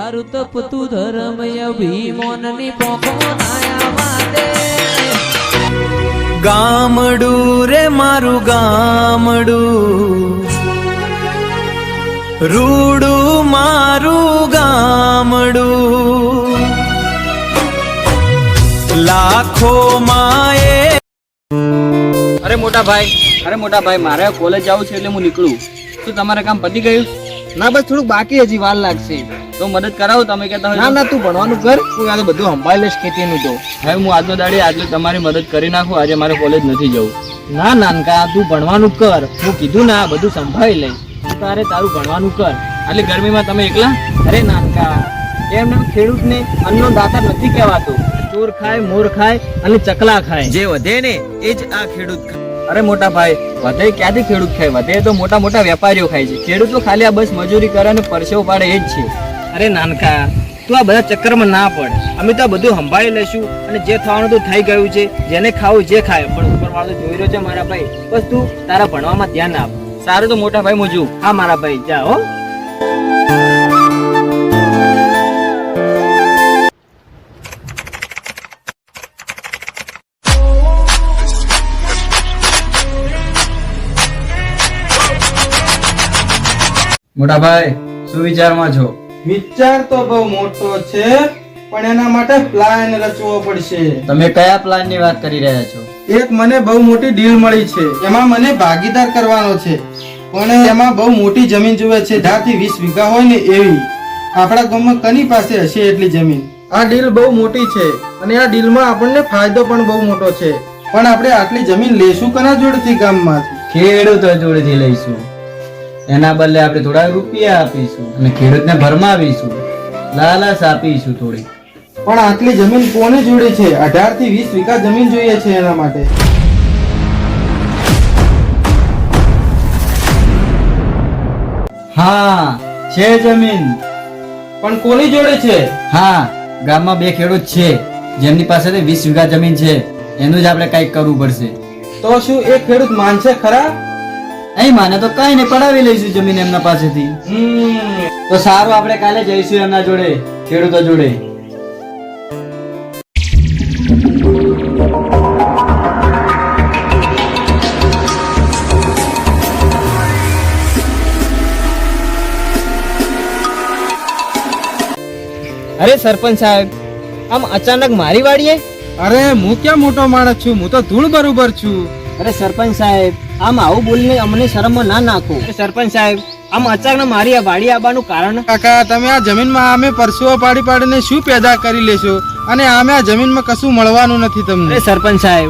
મારું તપતું ધર્મ અભિમાનની પોખો નાયા માટે ગામડું રે મારું ગામડું, રૂડું મારું ગામડું, લાખો માએ. અરે મોટા ભાઈ મારે કોલેજ જવું છે એટલે હું નીકળું. શું તમારે કામ પતી ગયું? ના બસ થોડુંક બાકી, હજી વાર લાગશે. તો મદદ કરાવો તમે કહેતા હોય. ના તું ભણવાનું કર, હું આ બધું સંભાળી લઈશ ખેતીનું. તો હવે હું આજનો દાડી આજુ તમારી મદદ કરી નાખું. આજે મારે કોલેજ નથી જવું. ના નાનકા તું ભણવાનું કર, હું કીધું ને આ બધું સંભાળી લઈશ. તારે તારું ભણવાનું કર. આટલી ગરમીમાં તમે એકલા? અરે નાનકા, એમને ખેડૂતને અન્નનો દાતા નથી કહેવાતો. ચોર ખાય, મોર ખાય અને ચકલા ખાય. જે વધે ને એ જ આ ખેડૂત ખાય. અરે મોટા ભાઈ, વધે ક્યાંથી ખેડૂત ખાય? વધે તો મોટા મોટા વેપારીઓ ખાય છે. ખેડૂત તો ખાલી આ બસ મજૂરી કરે અને પરસેવો પાડે એ જ છે. અરે નાનકા, તું આ બધા ચક્કરમાં ના પડ. અમે તો આ બધું સંભાળી લઈશું અને જે થવાનું તો થઈ ગયું છે. જેને ખાવું જે ખાય, પણ ઉપરવાળો જોઈ રહ્યો છે મારા ભાઈ. બસ તું તારા ભણવામાં ધ્યાન આપ. સારું તો મોટા ભાઈ હું જોઉં. હા મારા ભાઈ, જા હો. મોટા ભાઈ, શું વિચારમાં છો? વિચાર તો બહુ મોટો છે, પણ એના માટે પ્લાન રચવો પડશે. તમે કયા પ્લાનની વાત કરી રહ્યા છો? એક મને બહુ મોટી ડીલ મળી છે, એમાં મને ભાગીદાર કરવાનો છે, પણ એમાં બહુ મોટી જમીન જોઈએ છે. 18 થી 20 વીઘા હોય ને એવી. આપણા ગામમાં કની પાસે હશે એટલી જમીન? આ ડીલ બહુ મોટી છે અને આ ડીલમાં આપણને ફાયદો પણ બહુ મોટો છે. પણ આપણે આટલી જમીન લેશું કના જોડેથી? ગામમાંથી ખેડૂતો જોડેથી લઈશું. એના બદલે આપણે થોડા રૂપિયા આપીશું અને ખેડૂતને ભરમાવીશું, લાલચ આપીશું થોડી. પણ આટલી જમીન કોને જોડે છે? 18 થી 20 વીઘા જમીન જોઈએ છે એના માટે. હા, છે જમીન. પણ કોની જોડે છે? હા, ગામમાં 2 ખેડૂત છે જેમની પાસે 20 વીઘા જમીન છે. એનું જ આપણે કંઈક કરવું પડશે. તો શું એક ખેડૂત માનશે ખરા? અહીં માને તો કઈ નહીં, પડાવી લઈશું જમીન એમના પાસેથી. તો સારું, આપણે કાલે જઈશું એમના જોડે, ખેડૂતો જોડે. અરે સરપંચ સાહેબ, આમ અચાનક મારી વાડીએ? અરે હું ક્યાં મોટો માણસ છું, હું તો ધૂળ બરોબર છું. અરે સરપંચ સાહેબ, આમ આવું બોલીને અમને શરમમાં ના નાખો. સરપંચ સાહેબ, આમ અચાનક મારી આ વાડી આવવાનું કારણ? કાકા, તમે આ જમીનમાં અમે પરસેવો પાડી પાડીને શું પેદા કરી લેશો, અને આમે આ જમીનમાં કશું મળવાનું નથી તમને. અરે સરપંચ સાહેબ,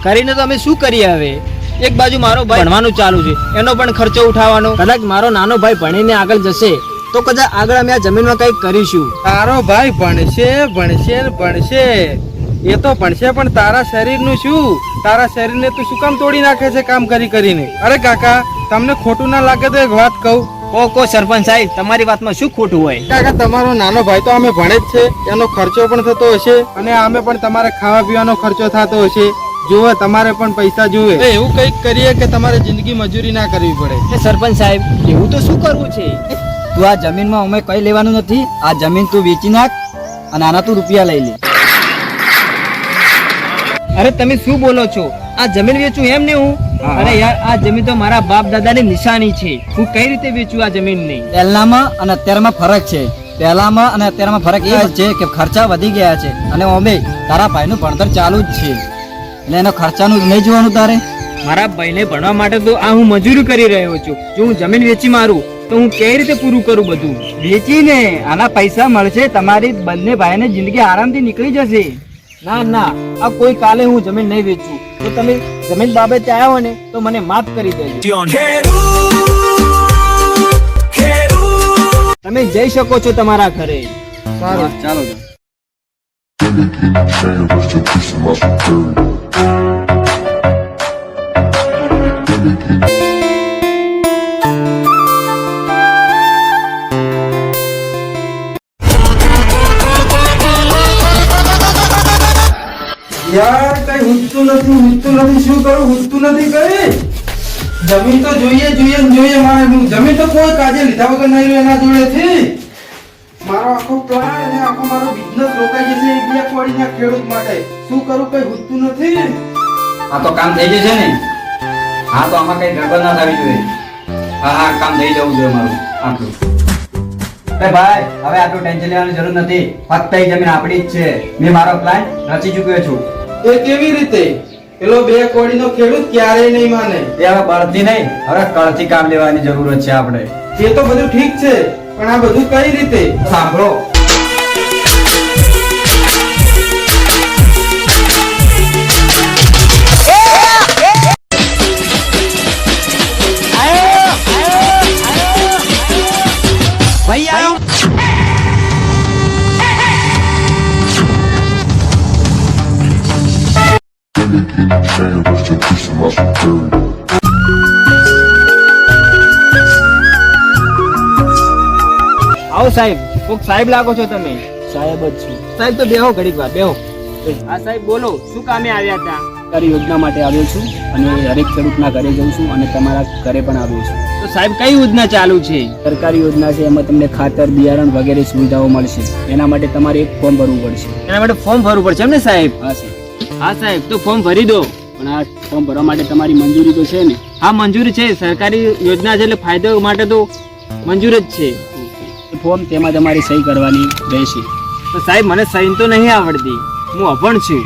કરીને તો અમે શું કરીએ હવે? એક બાજુ મારો ભાઈ ભણવાનું ચાલુ છે, એનો પણ ખર્ચો ઉઠાવવાનો. કદાચ મારો નાનો ભાઈ ભણીને આગળ જશે તો કદાચ આગળ અમે આ જમીનમાં કંઈક કરીશું. તારો ભાઈ ભણશે ભણશે ને ભણશે, એ તો ભણશે, પણ તારા શરીરનું શું? તારા શરીરને તું શું કામ તોડી નાખે છે કામ કરી કરીને? અરે કાકા, તમને ખોટું ના લાગે તો એક વાત કહું. કો સરપંચ સાહેબ, તમારી વાતમાં શું ખોટું હોય? કાકા, તમારો નાનો ભાઈ તો અમે ભણે જ છે, એનો ખર્ચો પણ થતો હશે, અને અમે પણ તમારે ખાવા પીવાનો ખર્ચો થતો હશે. જોવે તમારે પણ પૈસા જોવે, એવું કંઈક કરીએ કે તમારે જિંદગી મજૂરી ના કરવી પડે. સરપંચ સાહેબ, એવું તો શું કરવું છે? તું આ જમીનમાં અમે કઈ લેવાનું નથી. આ જમીન તું વેચી નાખ અને આના તું રૂપિયા લઈ લે. અરે તમે શું બોલો છો? આ જમીન વેચું એમ ને હું? અરે યાર, આ જમીન તો મારા બાપ દાદાની નિશાની છે. હું કઈ રીતે વેચું આ જમીન નહીં? પહેલામાં અને અત્યારમાં ફરક છે. પહેલામાં અને અત્યારમાં ફરક એ છે કે ખર્ચા વધી ગયા છે, અને અમે તારા ભાઈનું ભણતર ચાલુ જ છે, એટલે એનો ખર્ચાનું નહીં જોવાનું તારે. મારા ભાઈને ભણવા માટે તો આ હું મજૂરી કરી રહ્યો છું. જો હું જમીન વેચી મારું તો હું કઈ રીતે પૂરું કરું બધું? વેચીને આના પૈસા મળશે, તમારી બંને ભાઈને જિંદગી આરામથી નીકળી જશે. ના, આ કોઈ કાલે હું જમીન નહીં વેચું. તો તમે જમીન બાબતે આવ્યા હોય ને તો મને માફ કરી દેજો. તમે જઈ શકો છો તમારા ઘરે. સારું, ચાલો. યાર, કઈ ઉઠતું નથી, શું કરું? ઉઠતું નથી કઈ. જમીન તો જોઈએ મારે. જમીન તો કોઈ કાજે લીધા વગર નહીં રહ્યું એના જોડેથી. મારો આખો પ્લાન અને આખો મારો બિઝનેસ રોકાઈ જશે એક બે કોડીના ખેડૂત માટે. શું કરું કઈ હુજતું નથી ને. આ તો કામ થઈ જશે ને. હા તો આમાં કઈ ગડબડ ના થવી જોઈએ. હા કામ થઈ જવું જોઈએ મારું આટલું. અરે ભાઈ હવે આટલું ટેન્શન લેવાની જરૂર નથી. ફક્ત એ જમીન આપણી જ છે. મેં મારો પ્લાન રચી ચૂક્યો છું. એ કેવી રીતે? પેલો બે કોડીનો ખેડૂત ક્યારેય નહીં માને. એ હવે બળથી નહીં, હવે કળથી કામ લેવાની જરૂરત છે આપણે. એ તો બધું ઠીક છે પણ આ બધું કઈ રીતે? સાંભળો. આવો સાહેબ. કોક સાહેબ લાગો છો તમે? સાહેબ જ છું. સાહેબ તો બેહો ઘડીક વાર બેહો. હા સાહેબ બોલો, શું કામે આવ્યા હતા? સરકારી યોજના માટે આવ્યો છું અને દરેક ખેડૂતના ઘરે જઉં છું અને તમારા ઘરે પણ આવ્યો છું. તો સાહેબ કઈ યોજના ચાલુ છે? સરકારી યોજના છે, એમાં તમને ખાતર, બિયારણ વગેરે સુવિધાઓ મળશે. એના માટે તમારે એક ફોર્મ ભરવું પડશે. એના માટે ફોર્મ ભરવું પડશે એમ ને સાહેબ? હા સાહેબ. હા સાહેબ તો ફોર્મ ભરી દો. પણ આ ફોર્મ ભરવા માટે તમારી મંજૂરી તો છે ને? હા મંજૂરી છે. સરકારી યોજના છે એટલે ફાયદો માટે તો મંજૂર જ છે. એ ફોર્મ તેમાં તમારી સહી કરવાની રહેશે. તો સાહેબ મને સહી તો નહીં આવડતી, હું અભણ છું.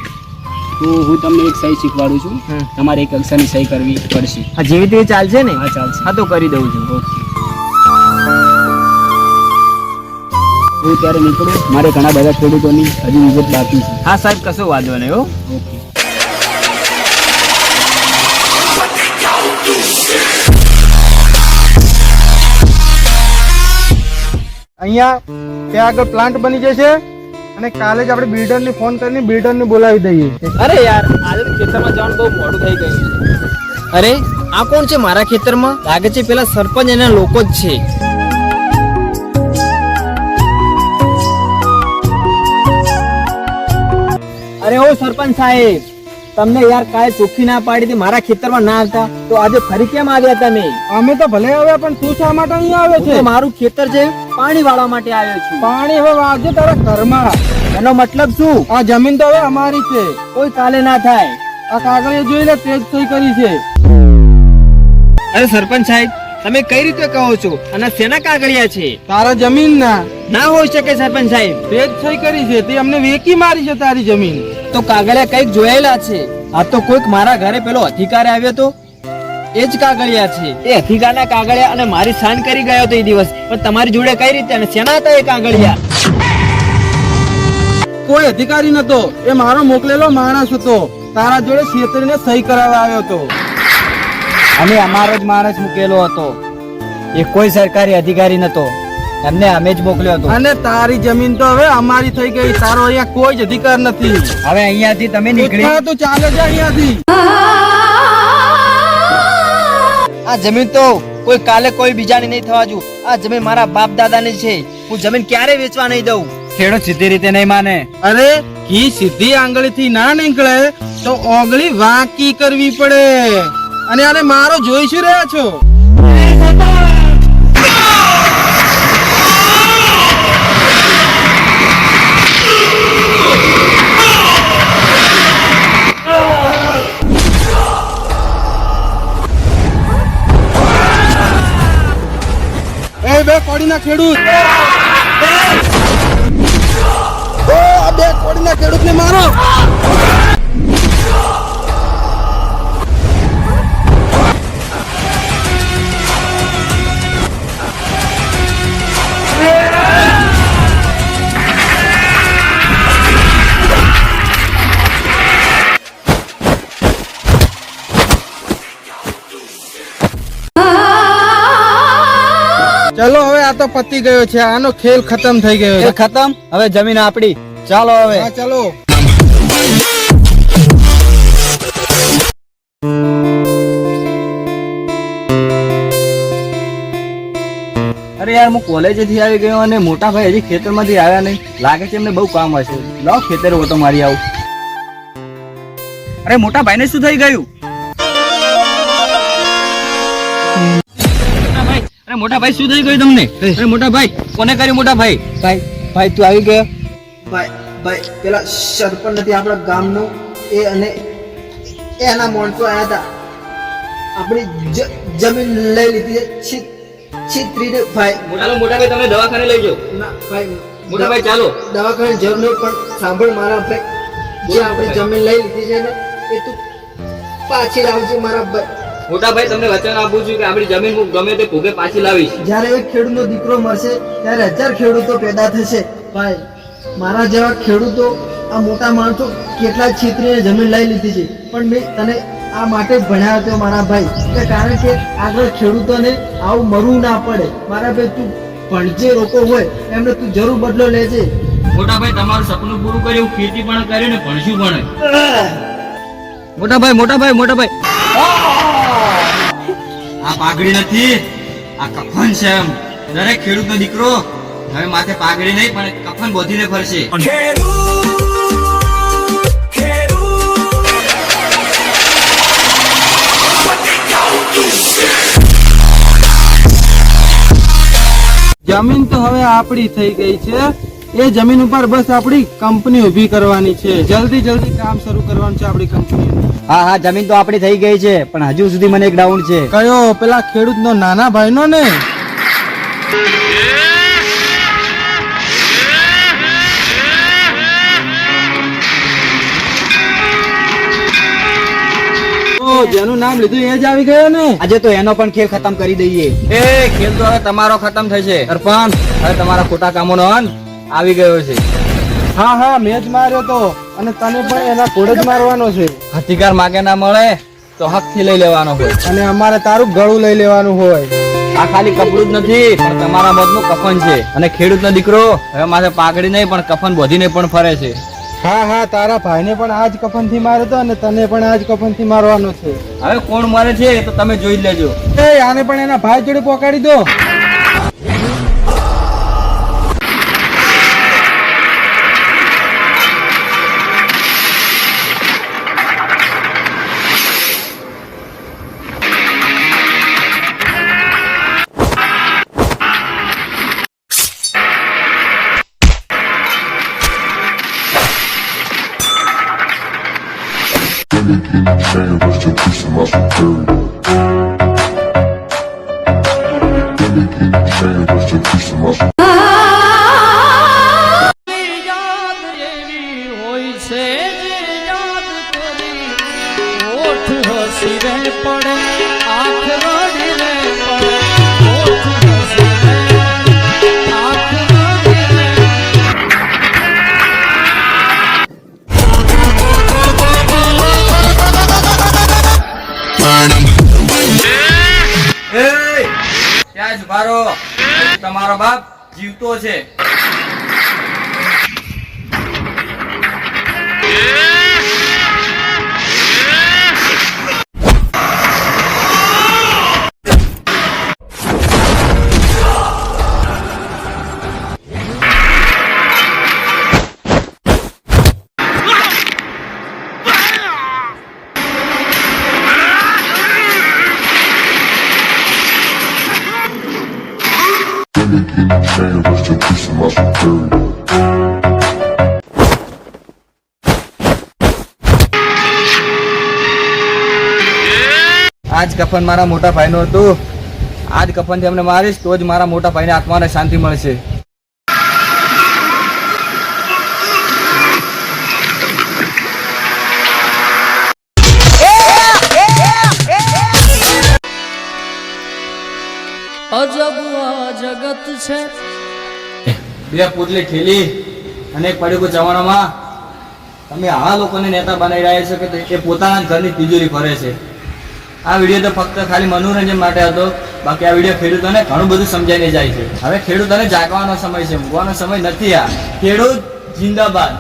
તો હું તમને એક સહી શીખવાડું છું. તમારે એક અક્ષરની સહી કરવી પડશે. હા જેવી રીતે ચાલશે ને? હા ચાલશે. હા તો કરી દઉં છું. ઓકે. હું ત્યારે નીકળું, મારે ઘણા બધા ખેડૂતોની હજી વિગત બાકી છે. હા સાહેબ કશો વાંધો નહીં હો. ઓકે. અહીંયા ત્યાં આગળ પ્લાન્ટ બની જશે અને કાલે જ આપણે બિલ્ડરને ફોન કરીને બિલ્ડરને બોલાવી દઈએ. અરે યાર આજે તો ખેતરમાં જવાનું બહુ મોડું થઈ ગયું છે. અરે આ કોણ છે મારા ખેતરમાં? લાગે છે પેલા સરપંચ એના લોકો જ છે. અરે ઓ સરપંચ સાહેબ, તમને યાર કાલે ચોખ્ખી ના પાડી હતી મારા ખેતરમાં ના આવતા, તો આજે ફરી કેમ આવ્યા તમે? અમે તો ભલે આવ્યા પણ તું શા માટે અહીંયા આવે હું છે? તો મારું ખેતર છે પાણી વાળવા માટે આવ્યો છું. પાણી હવે વાવજે તારા ઘરમાં. એનો મતલબ શું? આ જમીન તો હવે અમારી છે. કોઈ કાલે ના થાય. આ કાગળિયો જોઈ લે, તે જ સહી કરી છે. અરે સરપંચ સાહેબ તમે કઈ રીતે કહો છો? અને શેના કાગળિયા છે? તારા જમીન ના ના હોઈ શકે સરપંચ સાહેબ. તે જ સહી કરી છે. તે અમને વેકી મારી છે તારી જમીન. તો કાગળિયા કઈક જોયેલા છે. આ તો કોઈક મારા ઘરે પેલો અધિકારી આવ્યો તો એ જ કાગળિયા છે. એ અધિકારના કાગળિયા અને મારી સાઈન કરી ગયો તો એ દિવસ. પણ તમારી જોડે કઈ રીતે અને શેના હતા એ કાગળિયા? કોઈ અધિકારી નતો, એ મારો મોકલેલો માણસ હતો. તારા જોડે છેતરીને સહી કરાવવા આવ્યો હતો. અમે અમારો જ માણસ મૂકેલો હતો. એ કોઈ સરકારી અધિકારી નતો. એમને અમે જ મોકલ્યો હતો. અને તારી જમીન તો હવે અમારી થઈ ગઈ. તારો અહીંયા કોઈ જ અધિકાર નથી. હવે અહીંયાથી તમે નીકળી. તું ચાલે જા અહીંયાથી. આ જમીન તો કોઈ કાલે કોઈ બીજાની નહીં થવા જો. આ જમીન મારા બાપ દાદાની છે. હું જમીન ક્યારે વેચવા નહીં દઉં. ખેડૂત સીધી રીતે નહીં માને. અરે ઘી સીધી આંગળીથી ના નીકળે તો ઓગળી વાંકી કરવી પડે. અને આને મારો જોઈ શું રહ્યા છો? એ બે કોડીના ખેડૂત, આ બે કોડીના ખેડૂતને મારો. ચલો હવે આ તો પતી ગયો છે. આનો ખેલ ખતમ થઈ ગયો છે. ખતમ. હવે જમીન આપડી. ચાલો હવે. હા ચલો. અરે યાર હું કોલેજ થી આવી ગયો અને મોટા ભાઈ હજી ખેતરમાંથી આવ્યા નહીં. લાગે છે એમને બહુ કામ હશે. લાવ ખેતર ઓટો મારી આવું. અરે મોટા ભાઈને શું થઈ ગયું? અરે મોટા ભાઈ શું થઈ ગયું તમને? અરે મોટા ભાઈ કોને કર્યું? મોટા ભાઈ ભાઈ ભાઈ તું આવી ગયો? ભાઈ ભાઈ પેલા સરપંચ નથી આપણા ગામનો એ અને એના માણસો આવ્યા હતા આપણી જમીન લઈ લીધી છે છીતરીને ભાઈ મોટા ભાઈ તમે દવાખાને લઈ જાઓ. ના ભાઈ મોટા ભાઈ ચાલો. દવાખાને જરૂર નહીં પણ સાંભળ મારા ભાઈ જે આપણી જમીન લઈ લીધી છે ને એ તું પાછી લાવજે મારા ભાઈ. મોટા ભાઈ તમને વચન આપું છું કે આપણી જમીન હું ગમે તે ભોગે પાછી લાવીશ. જ્યારે એક ખેડૂતનો દીકરો મળશે ત્યારે 1000 ખેડૂતો પેદા થશે ભાઈ. મારા જેવા ખેડૂતો આ મોટા માણસો કેટલા છેતરીને જમીન લઈ લીધી છે પણ મેં તને આ માટે જ ભણાવ્યો હતો મારા ભાઈ કે કારણ કે આગળ ખેડૂતોને આવું મરવું ના પડે. મારા ભાઈ તું ભણજે લોકો હોય એમને તું જરૂર બદલો લેજે. મોટા ભાઈ તમારું સપનું પૂરું કર્યું, ખેતી પણ કરી ને ભણશું પણ. મોટા ભાઈ આ પાઘડી નથી, આ કફન છે. એમ દરેક ખેડૂતનો દીકરો હવે માથે પાઘડી નહીં પણ કફન બોધીને ફરશે. જમીન તો હવે આપણી થઈ ગઈ છે. એ જમીન ઉપર બસ આપણી કંપની ઊભી કરવાની છે. જલ્દી કામ શરૂ કરવાનું છે આપણી કંપની. હા જમીન તો આપણી થઈ ગઈ છે પણ હજુ સુધી મને એક ડાઉટ છે. કયો? પેલા ખેડૂતનો નાના ભાઈનો ને? જેનું નામ લીધું એ જ આવી ગયો ને? આજે તો એનો પણ ખેલ ખતમ કરી દઈએ. એ ખેલ તો હવે તમારો ખતમ થશે. સરપંચ હવે તમારા ખોટા કામોનો અંત આવી ગયો છે. હા મેં જ માર્યો તો અને તને પણ એના ઘોડે જ મારવાનો છે. અધિકાર માગે ના મળે તો હક થી લઈ લેવાનો હોય અને અમારે તારું ગળું લઈ લેવાનું હોય. આ ખાલી કપડું જ નથી પણ તમારા મતનું કફન છે. અને ખેડૂતનો દીકરો હવે માથે પાઘડી નહીં પણ કફન બોધીને પણ ફરે છે. હા તારા ભાઈને પણ આજ કફન થી માર્યો તો અને તને પણ આજ કફન થી મારવાનો છે. હવે કોણ મરે છે એ તો તમે જોઈ જ લેજો. એ આને પણ એના ભાઈ જોડે પકડી દો. યાદ એવી હોય છે જે યાદ કરી ઓઠ હસી રે પડે, આંખ રડી રે પડે, ઓઠ હસી રે, આંખ રડી રે. ત્યાં જ મારો તમારો બાપ જીવતો છે. આજ કફન મારા મોટા ભાઈનો હતું. આજ કફનથી અમને મારીશ તો જ મારા મોટા ભાઈને આત્માને શાંતિ મળશે. અજબ આ જગત છે. બે પુતલી ઠેલી અને એક પડીકું જવાનોમાં તમે આવા લોકોને નેતા બનાવી રહ્યા છો કે એ પોતાના ઘરની તિજોરી ભરે છે. આ વિડીયો તો ફક્ત ખાલી મનોરંજન માટે હતો. બાકી આ વિડીયો ખેડૂતોને ઘણું બધું સમજાઈને જાય છે. હવે ખેડૂતોને જાગવાનો સમય છે, ઊંઘવાનો સમય નથી. આ ખેડૂત જિંદાબાદ.